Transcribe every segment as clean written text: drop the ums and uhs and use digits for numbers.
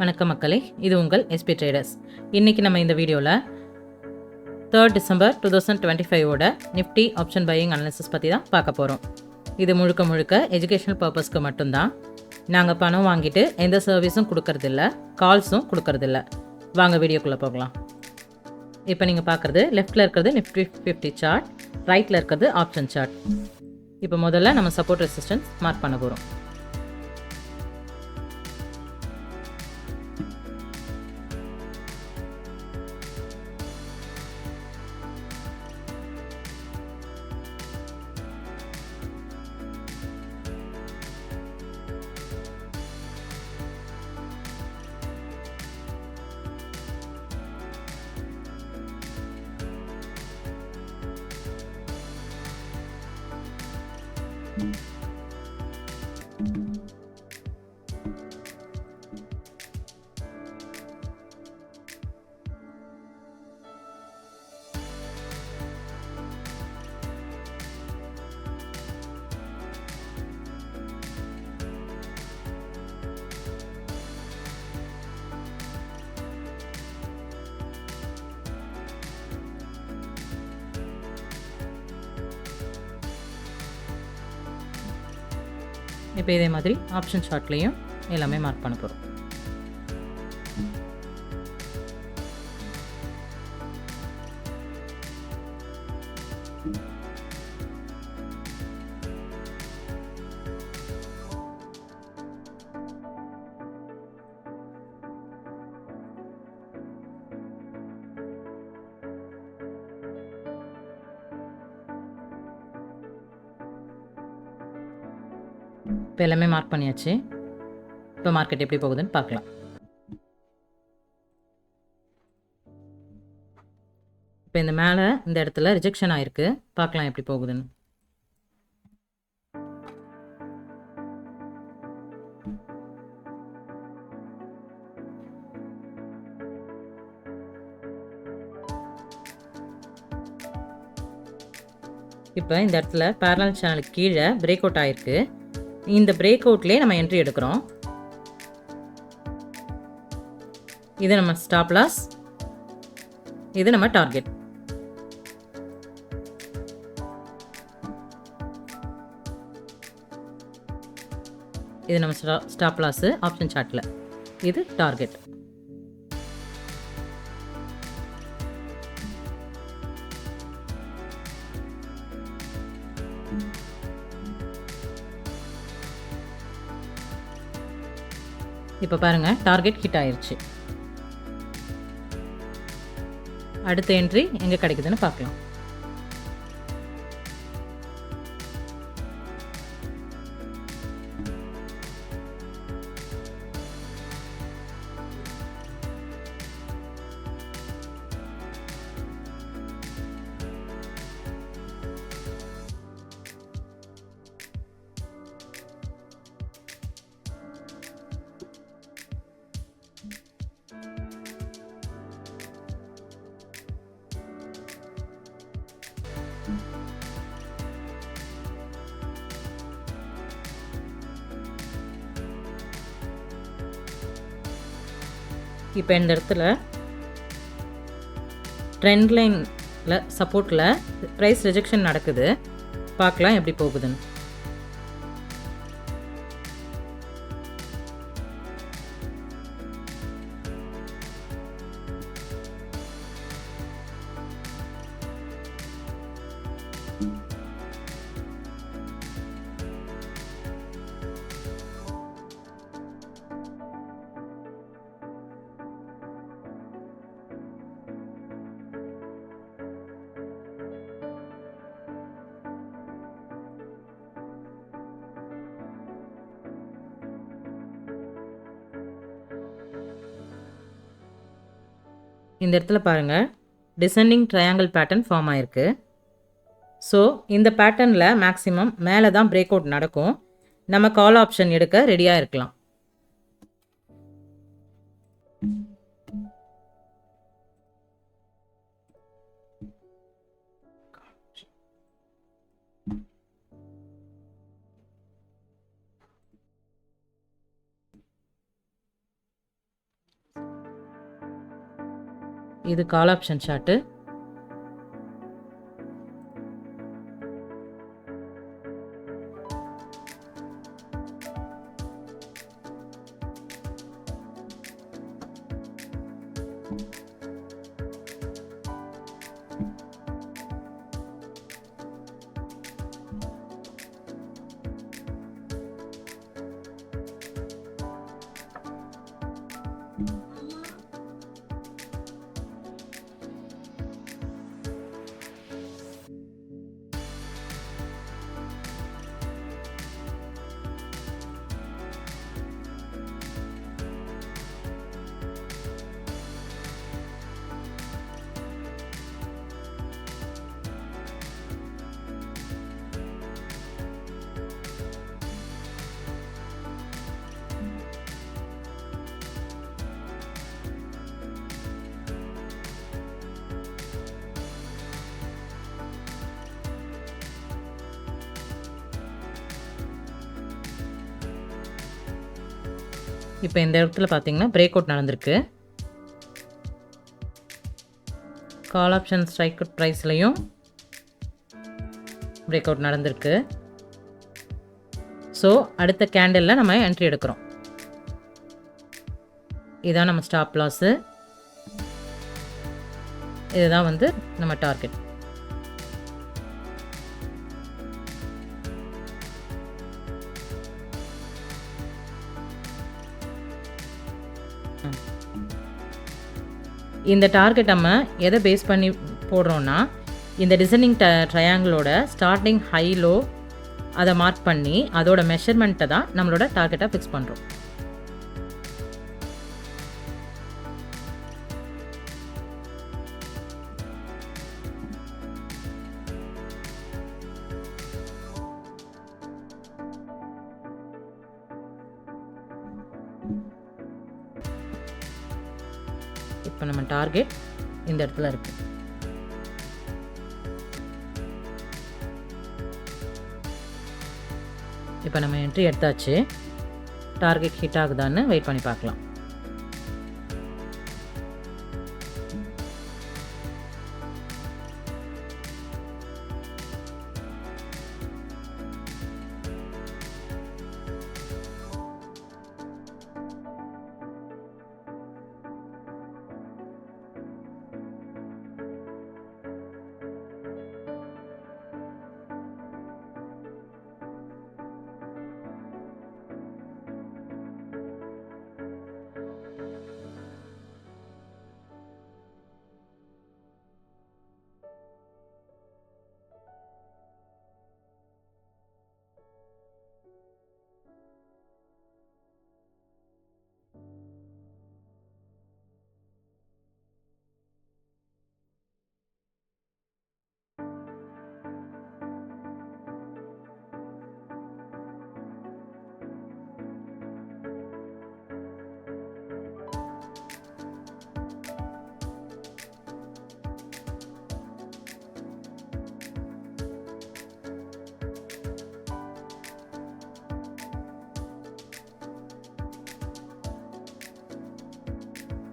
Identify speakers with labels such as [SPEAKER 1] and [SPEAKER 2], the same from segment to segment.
[SPEAKER 1] வணக்கம் மக்களே, இது உங்கள் எஸ்பி ட்ரேடர்ஸ். இன்றைக்கி நம்ம இந்த வீடியோவில் 3 December 2025 Nifty option buying analysis பற்றி தான் பார்க்க போகிறோம். இது முழுக்க எஜுகேஷனல் பர்பஸ்க்கு மட்டும்தான். நாங்கள் பணம் வாங்கிட்டு எந்த சர்வீஸும் கொடுக்கறதில்ல, கால்ஸும் கொடுக்கறதில்ல. வாங்க வீடியோக்குள்ளே போகலாம். இப்போ நீங்கள் பார்க்குறது லெஃப்டில் இருக்கிறது நிஃப்டி 50 சார்ட், ரைட்டில் இருக்கிறது ஆப்ஷன் சார்ட். இப்போ முதல்ல நம்ம சப்போர்ட் ரெசிஸ்டன்ஸ் மார்க் பண்ண போகிறோம். இப்போ இதே மாதிரி ஆப்ஷன் சார்ட்லேயும் எல்லாமே மார்க் பண்ண போகிறோம். இப்போ எல்லாமே மார்க் பண்ணியாச்சு. இப்போ மார்க்கெட் எப்படி போகுதுன்னு பார்க்கலாம். இப்போ இந்த மேலே இந்த இடத்துல ரிஜெக்ஷன் ஆயிருக்கு, பார்க்கலாம் எப்படி போகுதுன்னு. இப்போ இந்த இடத்துல பேரலல் சேனலுக்கு கீழே பிரேக் அவுட் ஆயிருக்கு. இந்த பிரேக் அவுட்லேயே நம்ம என்ட்ரி எடுக்கிறோம். இது நம்ம ஸ்டாப் லாஸ், இது நம்ம டார்கெட். இது நம்ம ஸ்டாப் லாஸ் ஆப்ஷன் சார்ட்ல, இது டார்கெட். இப்போ பாருங்க, டார்கெட் ஹிட் ஆயிருச்சு. அடுத்த என்ட்ரி எங்க கிடைக்குதுன்னு பார்க்கலாம். இப்போ இந்த இடத்துல ட்ரெண்ட் லைனில் சப்போர்ட்டில் ப்ரைஸ் ரிஜெக்ஷன் நடக்குது, பார்க்கலாம் எப்படி போகுதுன்னு. இந்த இடத்துல பாருங்கள், டிசெண்டிங் ட்ரையாங்கிள் பேட்டர்ன் ஃபார்ம் ஆயிருக்கு. ஸோ இந்த பேட்டர்னில் மேக்ஸிமம் மேலே தான் பிரேக் அவுட் நடக்கும். நம்ம கால் ஆப்ஷன் எடுக்க ரெடியாக இருக்கலாம். இது கால் ஆப்ஷன் சார்ட்டு. இப்போ இந்த இடத்துல பார்த்தீங்கன்னா பிரேக் அவுட் நடந்திருக்கு. கால் ஆப்ஷன் ஸ்ட்ரைக் அவுட் ப்ரைஸ்லையும் பிரேக் அவுட் நடந்திருக்கு. ஸோ அடுத்த கேண்டலில் நம்ம என்ட்ரி எடுக்கிறோம். இதுதான் நம்ம ஸ்டாப் லாஸு, இதுதான் வந்து நம்ம டார்கெட். இந்த டார்கெட் நம்ம எதை பேஸ் பண்ணி போடுறோன்னா, இந்த டிசைனிங் ட்ரையாங்கிளோட ஸ்டார்டிங் ஹை லோ அதை மார்க் பண்ணி அதோட மெஷர்மெண்ட்டை தான் நம்மளோட டார்கெட்டாக ஃபிக்ஸ் பண்ணுறோம். இப்போ நம்ம டார்கெட் இந்த இடத்துல இருக்கு. இப்போ நம்ம என்ட்ரி எடுத்தாச்சு. டார்கெட் ஹிட் ஆகுதான்னு வெயிட் பண்ணி பார்க்கலாம்.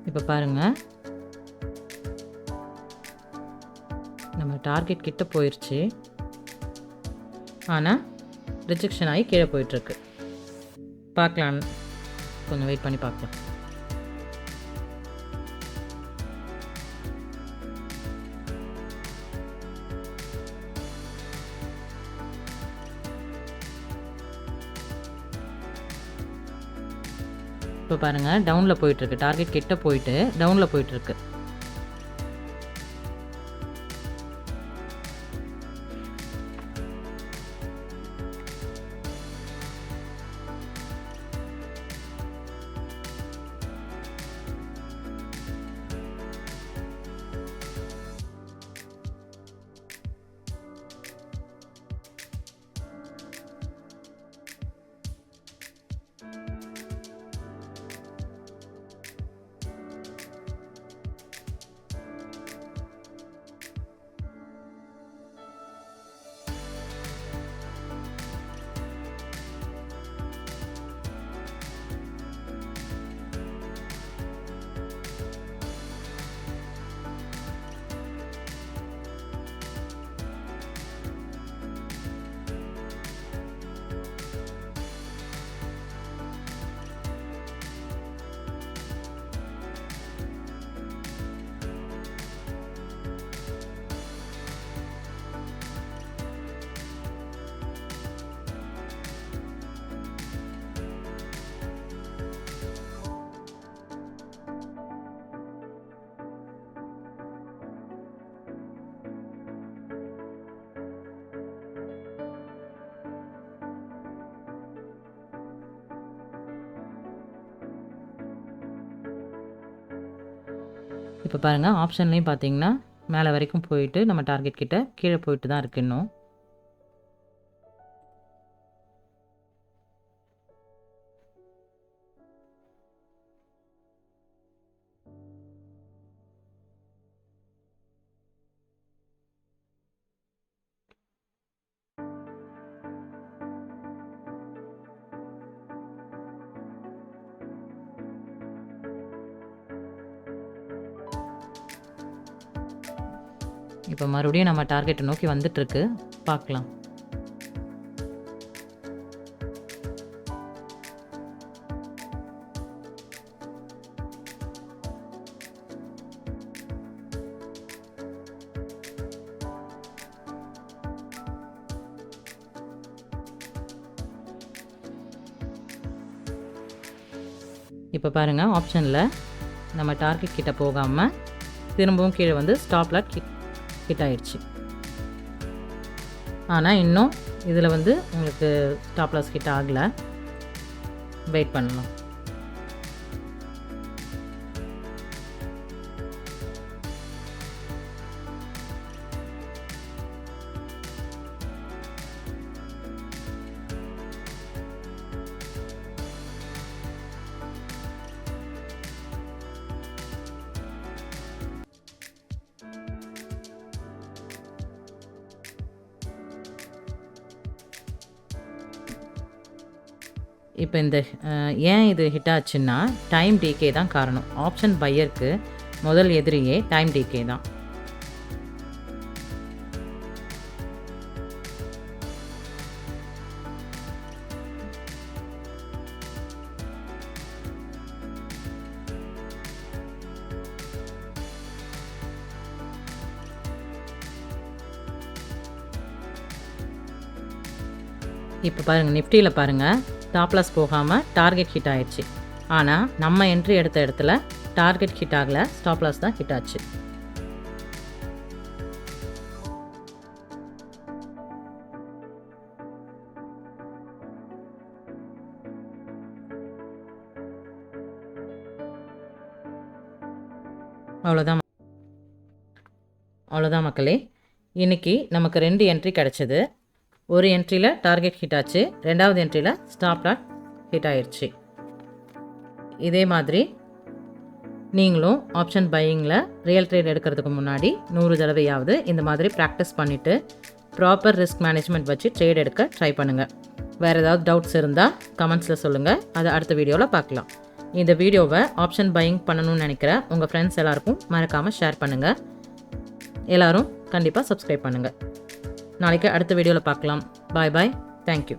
[SPEAKER 1] இப்போ பாருங்கள், நம்ம டார்கெட் கிட்ட போயிடுச்சு. ஆனால் ரிஜெக்ஷன் ஆகி கீழே போயிட்டுருக்கு. பார்க்கலாம், கொஞ்சம் வெயிட் பண்ணி பார்க்கலாம். இப்போ பாருங்கள், டவுனில் போயிட்டுருக்கு. டார்கெட் கிட்ட போயிட்டு டவுனில் போயிட்டுருக்கு. இப்போ பாருங்கள் ஆப்ஷன்லேயும் பார்த்தீங்கன்னா மேலே வரைக்கும் போயிட்டு நம்ம டார்கெட் கிட்ட கீழே போயிட்டு தான் இருக்கு இன்னும். இப்போ மறுபடியும் நம்ம டார்கெட்டை நோக்கி வந்துட்டுருக்கு, பார்க்கலாம். இப்போ பாருங்கள் ஆப்ஷனில் நம்ம டார்கெட் கிட்ட போகாமல் திரும்பவும் கீழே வந்து ஸ்டாப் லாட் ஹிட் ஆயிடுச்சு. ஆனால் இன்னும் இதில் வந்து உங்களுக்கு ஸ்டாப் லாஸ் ஹிட் ஆகலை, வெயிட் பண்ணலாம். இப்போ இந்த ஏன் இது ஹிட் ஆச்சுன்னா டைம் டிகே தான் காரணம். ஆப்ஷன் பையருக்கு முதல் எதிரியே டைம் டிகே தான். இப்போ பாருங்கள் நிஃப்டியில் பாருங்கள் ஸ்டாப் லாஸ் போகாமல் டார்கெட் ஹிட் ஆயிடுச்சு. ஆனால் நம்ம என்ட்ரி எடுத்த இடத்துல டார்கெட் ஹிட் ஆகலை, ஸ்டாப் லாஸ் தான் ஹிட் ஆச்சு. அவ்வளோதான் மக்களே. இன்றைக்கி நமக்கு 2 என்ட்ரி கிடச்சிது. ஒரு என்ட்ரியில் டார்கெட் ஹிட் ஆச்சு, 2வது என்ட்ரியில் ஸ்டாப் லாட் ஹிட் ஆயிடுச்சு. இதே மாதிரி நீங்களும் ஆப்ஷன் பையிங்கில் ரியல் ட்ரேட் எடுக்கிறதுக்கு முன்னாடி 100 தடவையாவது இந்த மாதிரி ப்ராக்டிஸ் பண்ணிவிட்டு ப்ராப்பர் ரிஸ்க் மேனேஜ்மெண்ட் வச்சு ட்ரேட் எடுக்க ட்ரை பண்ணுங்கள். வேறு ஏதாவது டவுட்ஸ் இருந்தால் கமெண்ட்ஸில் சொல்லுங்கள், அதை அடுத்த வீடியோவில் பார்க்கலாம். இந்த வீடியோவை ஆப்ஷன் பையிங் பண்ணணும்னு நினைக்கிற உங்கள் ஃப்ரெண்ட்ஸ் எல்லாருக்கும் மறக்காமல் ஷேர் பண்ணுங்கள். எல்லோரும் கண்டிப்பாக சப்ஸ்கிரைப் பண்ணுங்கள். நாளைக்கு அடுத்த வீடியோவில் பார்க்கலாம். பாய் பாய். தேங்க்யூ.